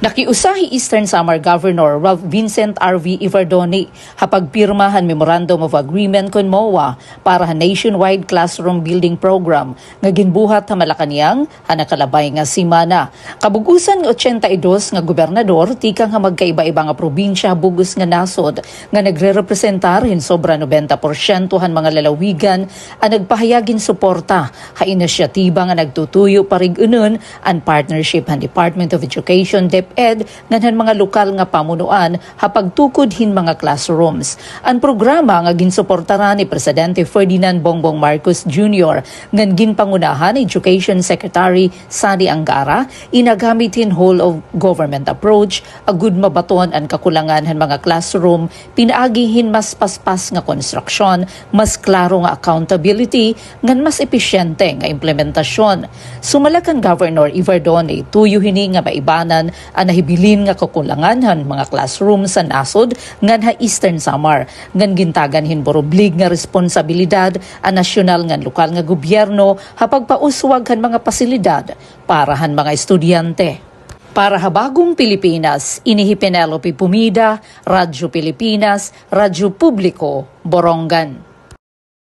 Nakiusahi Eastern Samar Governor Ralph Vincent R.V. Ivardoni hapagpirmahan Memorandum of Agreement kon MOA para nationwide classroom building program nga ginbuhat sa Malacañang nakalabay nga simana. Kabugusan nga 82 nga gobernador tikang nga magkaiba-iba nga probinsya bugos nga nasod nga nagrerepresentar hin sobra 90% han mga lalawigan ang nagpahayagin suporta ha inisyatiba nga nagtutuyo parig-unon ang partnership han Department of Education DepEd nganhan mga lokal nga pamunuan hapagtukod hin mga classrooms. Ang programa nga ginsuportaran ni Presidente Ferdinand Bongbong Marcos Jr. ngan ginpangunahan ni Education Secretary Sani Angara inagamit hin whole of government approach agud mabaton ang kakulangan han mga classroom pinaagihin mas paspas nga konstruksyon mas klaro nga accountability ngan mas epesyente nga implementasyon. Sumalakan Governor Ivardoni tuyo hini nga maibanan ang nahibilin nga kakulangan han mga classroom sa nasod ngan ha Eastern Samar ngan gintagan hin boroblig nga responsibilidad ang nasyonal ngan lokal nga gobyerno hapagpauswag han mga pasilidad para han mga estudyante. Para habagong Pilipinas, inihi Penelope Pumida, Radyo Pilipinas, Radyo Publiko, Borongan.